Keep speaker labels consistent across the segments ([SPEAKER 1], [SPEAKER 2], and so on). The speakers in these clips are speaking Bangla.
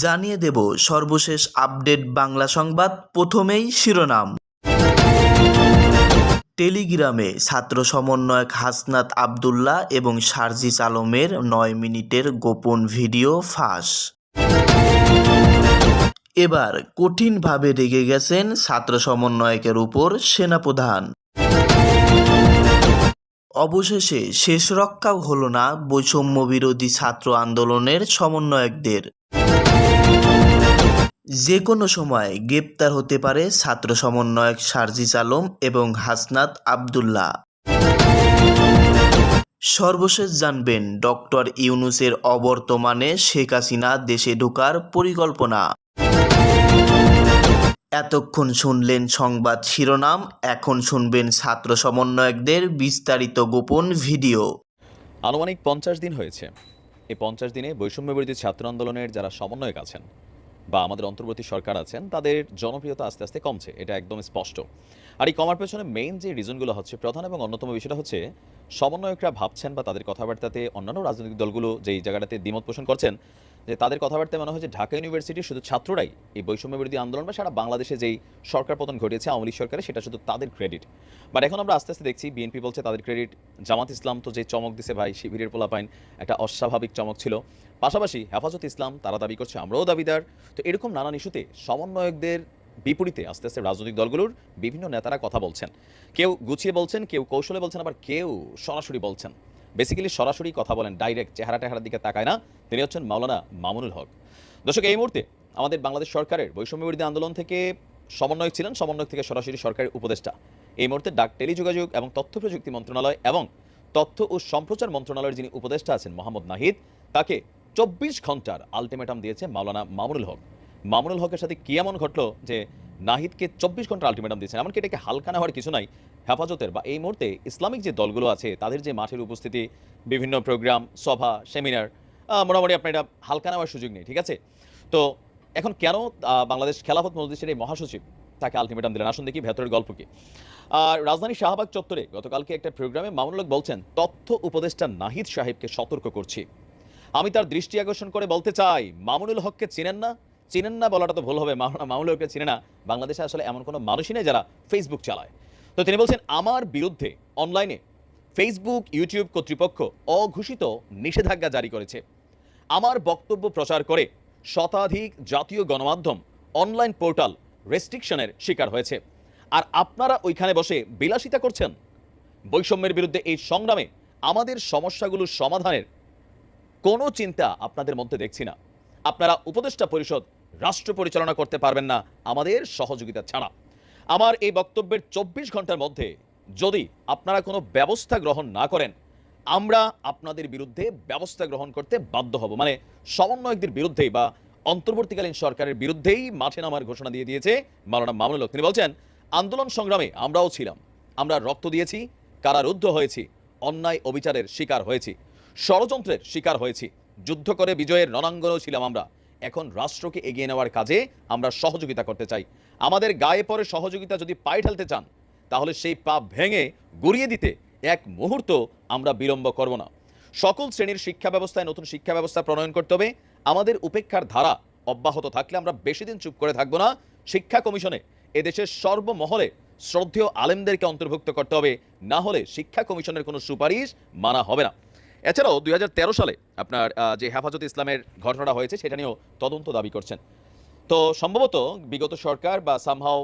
[SPEAKER 1] জানিয়ে দেব সর্বশেষ আপডেট বাংলা সংবাদ। প্রথমেই শিরোনাম। টেলিগ্রামে ছাত্র সমন্বয়ক হাসনাত আবদুল্লাহ এবং সার্জিস আলমের 9 মিনিটের গোপন ভিডিও ফাঁস। এবার কঠিনভাবে রেগে গেছেন ছাত্র সমন্বয়কের উপর সেনাপ্রধান। অবশেষে শেষ রক্ষাও হলো না বৈষম্য বিরোধী ছাত্র আন্দোলনের সমন্বয়কদের। যে কোনো সময় গ্রেপ্তার হতে পারে ছাত্র সমন্বয়ক সার্জিস আলম এবং হাসনাত আবদুল্লাহ। সর্বশেষ জানবেন ডক্টর ইউনূসের অবর্তমানে শেখ হাসিনা দেশে ঢোকার পরিকল্পনা। এতক্ষণ শুনলেন সংবাদ শিরোনাম, এখন শুনবেন ছাত্র সমন্বয়কদের বিস্তারিত গোপন ভিডিও।
[SPEAKER 2] আনুমানিক 50 দিন হয়েছে। এই 50 দিনে বৈষম্য বিরোধী ছাত্র আন্দোলনের যারা সমন্বয়ক আছেন বা আমাদের অন্তর্বর্তী সরকার আছেন, তাদের জনপ্রিয়তা আস্তে আস্তে কমছে, এটা একদম স্পষ্ট। আর এই কমার পেছনে মেইন যে রিজনগুলো হচ্ছে, প্রধান এবং অন্যতম বিষয়টা হচ্ছে সমন্বয়করা ভাবছেন বা তাদের কথাবার্তাতে অন্যান্য রাজনৈতিক দলগুলো যেই জায়গাটাতে দ্বিমত পোষণ করছেন, যে তাদের কথাবার্তায় মনে হয় যে ঢাকা ইউনিভার্সিটির শুধু ছাত্ররাই এই বৈষম্য বিরোধী আন্দোলন বা সারা বাংলাদেশে যেই সরকার পতন ঘটিয়েছে আওয়ামী লীগ সরকারে, সেটা শুধু তাদের ক্রেডিট। বাট এখন আমরা আস্তে আস্তে দেখছি বিএনপি বলছে তাদের ক্রেডিট, জামাত ইসলাম তো যে চমক দিছে ভাই, শিবিরের পোলাপাইন একটা অস্বাভাবিক চমক ছিল, পাশাপাশি হেফাজত ইসলাম তারা দাবি করছে আমরাও দাবিদার। তো এরকম নানান ইস্যুতে সমন্বয়কদের বিপরীতে আস্তে আস্তে রাজনৈতিক দলগুলোর বিভিন্ন নেতারা কথা বলছেন। কেউ গুছিয়ে বলছেন, কেউ কৌশলে বলছেন, আবার কেউ সরাসরি বলছেন। বেসিক্যালি সরাসরি কথা বলেন, ডাইরেক্ট চেহারা টেহারার দিকে তাকায় না। তিনি হচ্ছেন মাওলানা মামুনুল হক। দর্শক, এই মুহূর্তে আমাদের বাংলাদেশ সরকারের বৈষম্য বিরোধী আন্দোলন থেকে সমন্বয়ক ছিলেন, সমন্বয়ক থেকে সরাসরি সরকারের উপদেষ্টা। এই মুহূর্তে টেলিযোগাযোগ এবং তথ্য প্রযুক্তি মন্ত্রণালয় এবং তথ্য ও সম্প্রচার মন্ত্রণালয়ের যিনি উপদেষ্টা আছেন মোহাম্মদ নাহিদ, তাকে 24 ঘন্টার আলটিমেটাম দিয়েছে মাওলানা মামুনুল হক। মামুনুল হকের সাথে কি এমন ঘটলো যে নাহিদকে 24 ঘন্টার আলটিমেটাম দিয়েছেন? এমনকি এটাকে হালকা নেওয়ার কিছু নাই। হেফাজতের বা এই মুহূর্তে ইসলামিক যে দলগুলো আছে, তাদের যে মাঠের উপস্থিতি, বিভিন্ন প্রোগ্রাম, সভা, সেমিনার, মোটামুটি আপনার এটা হালকা নেওয়ার সুযোগ নেই, ঠিক আছে? তো এখন কেন বাংলাদেশ খেলাফত মজলিসের এই মহাসচিব তাকে আলটিমেটাম দিলেন? আসুন দেখি ভেতরের গল্প কি। আর রাজধানী শাহবাগ চত্বরে গতকালকে একটা প্রোগ্রামে মামুনুল হক বলছেন, তথ্য উপদেষ্টা নাহিদ সাহেবকে সতর্ক করছি। আমি তার দৃষ্টি আকর্ষণ করে বলতে চাই, মামুনুল হককে চিনেন না? চিনেন না বলাটা তো ভুল হবে, মামুনুল হককে চিনে না। বাংলাদেশে আসলে এমন কোনো মানুষই নেই যারা ফেসবুক চালায়। তো তিনি বলছেন, আমার বিরুদ্ধে অনলাইনে ফেসবুক, ইউটিউব কর্তৃপক্ষ অঘোষিত নিষেধাজ্ঞা জারি করেছে। আমার বক্তব্য প্রচার করে শতাধিক জাতীয় গণমাধ্যম, অনলাইন পোর্টাল রেস্ট্রিকশনের শিকার হয়েছে। আর আপনারা ওইখানে বসে বিলাসিতা করছেন। বৈষম্যের বিরুদ্ধে এই সংগ্রামে আমাদের সমস্যাগুলো সমাধানের কোনো চিন্তা আপনাদের মধ্যে দেখছি না। আপনারা উপদেষ্টা পরিষদ, রাষ্ট্র পরিচালনা করতে পারবেন না আমাদের সহযোগিতা ছাড়া। আমার এই বক্তব্যের 24 ঘন্টার মধ্যে যদি আপনারা কোনো ব্যবস্থা গ্রহণ না করেন, আমরা আপনাদের বিরুদ্ধে ব্যবস্থা গ্রহণ করতে বাধ্য হব। মানে সমন্বয়কদের বিরুদ্ধেই বা অন্তর্বর্তীকালীন সরকারের বিরুদ্ধেই মাঠে নামার ঘোষণা দিয়ে দিয়েছে মাওলানা মামুনুল হক। তিনি বলছেন, আন্দোলন সংগ্রামে আমরাও ছিলাম, আমরা রক্ত দিয়েছি, কারারুদ্ধ হয়েছি, অন্যায় অবিচারের শিকার হয়েছি, ষড়যন্ত্রের শিকার হয়েছি, যুদ্ধ করে বিজয়ের রণাঙ্গনেও ছিলাম আমরা। এখন রাষ্ট্রকে এগিয়ে নেওয়ার কাজে আমরা সহযোগিতা করতে চাই। আমাদের গায়ে পরে সহযোগিতা যদি পায়ে ঠেলতে চান, তাহলে সেই পা ভেঙে গুড়িয়ে দিতে এক মুহূর্ত আমরা বিলম্ব করব না। সকল শ্রেণীর শিক্ষা ব্যবস্থায় নতুন শিক্ষা ব্যবস্থা প্রণয়ন করতে হবে। আমাদের উপেক্ষার ধারা অব্যাহত থাকলে আমরা বেশি দিন চুপ করে থাকবো না। শিক্ষা কমিশনে এদেশের সর্বমহলে শ্রদ্ধেয় আলেমদেরকে অন্তর্ভুক্ত করতে হবে, না হলে শিক্ষা কমিশনের কোনো সুপারিশ মানা হবে না। এছাড়াও 2013 সালে আপনার যে হেফাজত ইসলামের ঘটনাটা হয়েছে, সেটা নিয়েও তদন্ত দাবি করছেন। তো সম্ভবত বিগত সরকার বা সামহাও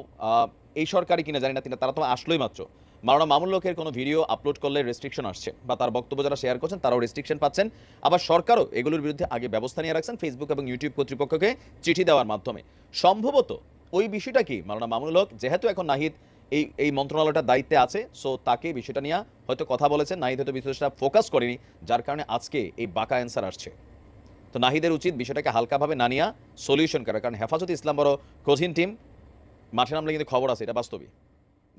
[SPEAKER 2] এই সরকারই কিনা জানি না, তারা তো আসলোই মাত্র। মাওলানা মামুনুল হকের কোনো ভিডিও আপলোড করলে রেস্ট্রিকশন আসছে, বা তার বক্তব্য যারা শেয়ার করছেন তারাও রেস্ট্রিকশন পাচ্ছেন। আবার সরকারও এগুলোর বিরুদ্ধে আগে ব্যবস্থা নিয়ে রাখছেন ফেসবুক এবং ইউটিউব কর্তৃপক্ষকে চিঠি দেওয়ার মাধ্যমে। সম্ভবত ওই বিষয়টা কি, মাওলানা মামুনুল হক যেহেতু এখন নাহিদ এই মন্ত্রণালয়টার দায়িত্বে আছে, সো তাকে বিষয়টা নিয়ে হয়তো কথা বলেছেন। নাহিদ হয়তো বিষয়টা ফোকাস করেনি, যার কারণে আজকে এই বাঁকা অ্যান্সার আসছে। তো নাহিদের উচিত বিষয়টাকে হালকাভাবে না নিয়ে সলিউশন করা, কারণ হেফাজত ইসলাম বড় কঠিন টিম, মাঠে নামলে কিন্তু খবর আছে, এটা বাস্তবই।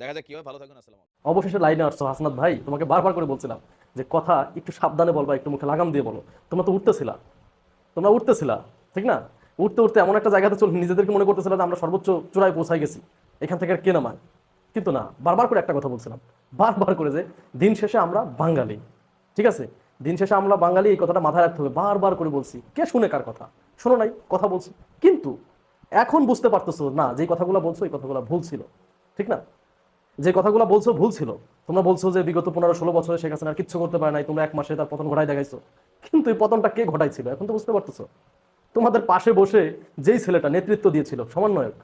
[SPEAKER 2] দেখা যাক কি হয়। ভালো থাকুন, আসসালাম।
[SPEAKER 3] অবশেষে লাইনে আসছো হাসনাত ভাই, তোমাকে বারবার করে বলছিলাম যে কথা একটু সাবধানে বলবা, একটু মুখে লাগাম দিয়ে বলো। তোমরা তো উঠতেছিলা, ঠিক না? উঠতে উঠতে এমন একটা জায়গাতে চলে নিজেদেরকে মনে করতেছিল যে আমরা সর্বোচ্চ চূড়ায় পৌঁছাই গেছি, এখান থেকে আর কে নামায়। কিন্তু না, বারবার করে একটা কথা বলছিলাম, বারবার করে, যে দিন শেষে আমরা বাঙালি, ঠিক আছে? দিন শেষে আমরা বাঙালি, এই কথাটা মাথায় রাখতে হবে। বারবার করে বলছি, কে শুনে কার কথা? শোনো নাই, কথা বলছো, কিন্তু এখন বুঝতে পারতেছো না যে কথাগুলো বলছো এই কথাগুলো ভুল ছিল, ঠিক না? যে কথাগুলো বলছো ভুল ছিল। তোমরা বলছো যে বিগত 15-16 বছরে শেখ হাসিনা আর কিচ্ছু করতে পারে নাই, তোমরা 1 মাসে তার পতন ঘটাই দেখাইছো। কিন্তু এই পতনটা কে ঘটাইছিল এখন তো বুঝতে পারতেছো। তোমাদের পাশে বসে যেই ছেলেটা নেতৃত্ব দিয়েছিল সমন্বয়ক,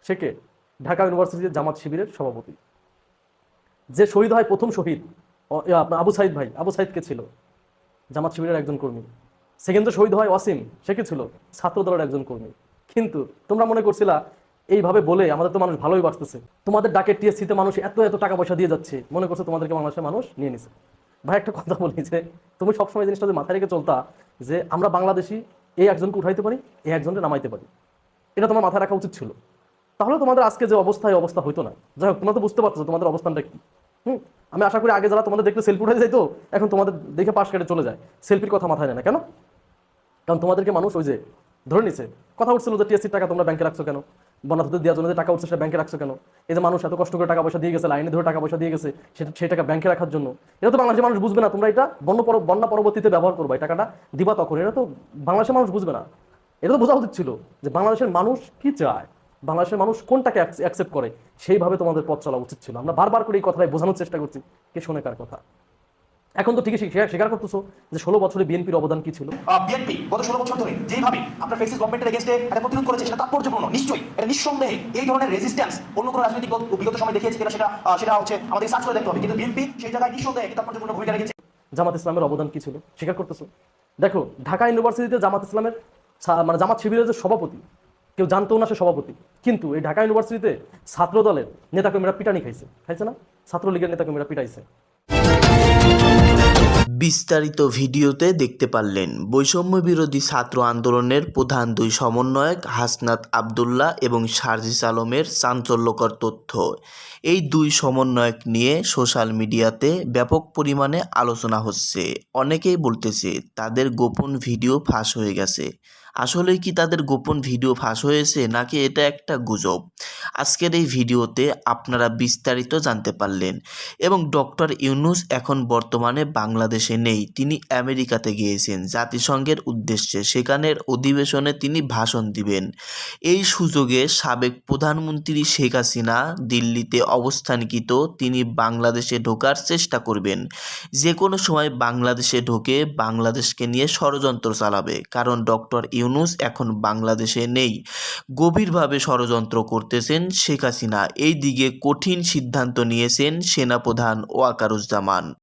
[SPEAKER 3] সে কে? ঢাকা ইউনিভার্সিটির জামাত শিবিরের সভাপতি। যে শহীদ হয় প্রথম শহীদ আপনার আবু সাইদ ভাই, আবু সাইদ কে ছিল? জামাত শিবিরের একজন কর্মী। সেকেন্ডে শহীদ হয় ওয়াসিম, সে কি ছিল? ছাত্র দলের একজন কর্মী। কিন্তু তোমরা মনে করছিলা এইভাবে বলে আমাদের তো মানুষ ভালোই বাঁচতেছে, তোমাদের ডাকে টিএসসিতে মানুষ এত এত টাকা পয়সা দিয়ে যাচ্ছে, মনে করছে তোমাদেরকে বাংলাদেশের মানুষ নিয়ে নিছে। ভাই একটা কথা বলি, যে তুমি সবসময় জিনিসটা যে মাথায় রেখে চলতা যে আমরা বাংলাদেশি এই একজনকে উঠাইতে পারি, এই একজনকে নামাইতে পারি, এটা তোমার মাথায় রাখা উচিত ছিল। তাহলে তোমাদের আজকে যে অবস্থা, এই অবস্থা হইতো না। যাই হোক, তোমরা তো বুঝতে পারছো তোমাদের অবস্থানটা কি। আমি আশা করি আগে যারা তোমাদের দেখতে সেলফি উঠে যাইতো, এখন তোমাদের দেখে পাশ কেটে চলে যায়, সেলফির কথা মাথায় নেয় না কেন? কারণ তোমাদেরকে মানুষ ওই যে ধরে নিছে। কথা উঠছিল যে টিএসসির টাকা তোমরা ব্যাংকে রাখছো কেন, বন্যার্থদের দেওয়ার জন্য যে টাকা উঠছে সেটা ব্যাংকে রাখছো কেন? এই যে মানুষ এত কষ্ট করে টাকা পয়সা দিয়ে গেছে, লাইনে ধরে টাকা পয়সা দিয়ে গেছে, সেটা সেই টাকা ব্যাংকে রাখার জন্য, এটা তো বাংলাদেশের মানুষ বুঝবে না। তোমরা এটা বন্যা পরবর্তীতে ব্যবহার করবে, এই টাকাটা দিবা তখন, এটা তো বাংলাদেশের মানুষ বুঝবে না। এটা তো বোঝা উচিত ছিল যে বাংলাদেশের মানুষ কি চায়, বাংলাদেশের মানুষ কোনটাকে অ্যাকসেপ্ট করে, সেইভাবে তোমাদের পথ চলা উচিত ছিল। আমরা বারবার করে এই কথাটাই বোঝানোর চেষ্টা করছি, কে শোনে কার কথা। এখন তো ঠিকই স্বীকার করতেছো যে 16 বছরে বিএনপির অবদান কি ছিল।
[SPEAKER 4] বিএনপি গত 16 বছর ধরে যেভাবে আপনার ফেসিস গভর্নমেন্টের এগেইনস্টে একটা প্রতিরোধ করেছে, সেটা তাৎপর্যপূর্ণ। নিশ্চয়ই এটা নিঃসন্দেহে এই ধরনের রেজিস্ট্যান্স অন্য কোনো রাজনৈতিক দল বিগত সময় দেখিয়েছে কিনা সেটা হচ্ছে আমাদের সার্চ করে দেখতে হবে, কিন্তু বিএনপি সেই জায়গায় নিঃসন্দেহে একটি তাৎপর্যপূর্ণ ভূমিকা রেখেছে।
[SPEAKER 3] জামাত ইসলামের অবদান কি ছিল স্বীকার করতেছো? দেখো, ঢাকা ইউনিভার্সিটিতে জামাত ইসলামের মানে জামাত শিবিরের যে সভাপতি, কেউ জানতো না সে সভাপতি, কিন্তু এই ঢাকা ইউনিভার্সিটিতে ছাত্র দলের নেতাকর্মীরা পিটানি খাইছে না? ছাত্রলীগের নেতাকর্মীরা পিটাইছে।
[SPEAKER 1] বিস্তারিত ভিডিওতে দেখতে পারলেন বৈষম্য বিরোধী ছাত্র আন্দোলনের প্রধান দুই সমন্বয়ক হাসনাত আবদুল্লাহ এবং সার্জিস আলমের চাঞ্চল্যকর তথ্য। এই দুই সমন্বয়ক নিয়ে সোশ্যাল মিডিয়াতে ব্যাপক পরিমাণে আলোচনা হচ্ছে। অনেকেই বলতেছে তাদের গোপন ভিডিও ফাঁস হয়ে গেছে। আসলে কি তাদের গোপন ভিডিও ফাঁস হয়েছে, নাকি এটা একটা গুজব? আজকের এই ভিডিওতে আপনারা বিস্তারিত জানতে পারলেন। এবং ডক্টর ইউনূস এখন বর্তমানে বাংলাদেশে নেই, তিনি আমেরিকাতে গিয়েছেন জাতিসংঘের উদ্দেশ্যে, সেখানের অধিবেশনে তিনি ভাষণ দিবেন। এই সুযোগে সাবেক প্রধানমন্ত্রী শেখ হাসিনা দিল্লিতে অবস্থানকৃত, তিনি বাংলাদেশে ঢোকার চেষ্টা করবেন। যে কোনো সময় বাংলাদেশে ঢোকে বাংলাদেশকে নিয়ে ষড়যন্ত্র চালাবে, কারণ ডক্টর ইউনূস এখন বাংলাদেশে নেই। গভীরভাবে ষড়যন্ত্র করতেছেন শেখ হাসিনা। এই দিকে কঠিন সিদ্ধান্ত নিয়েছেন সেনাপ্রধান ওয়াকারুজ্জামান।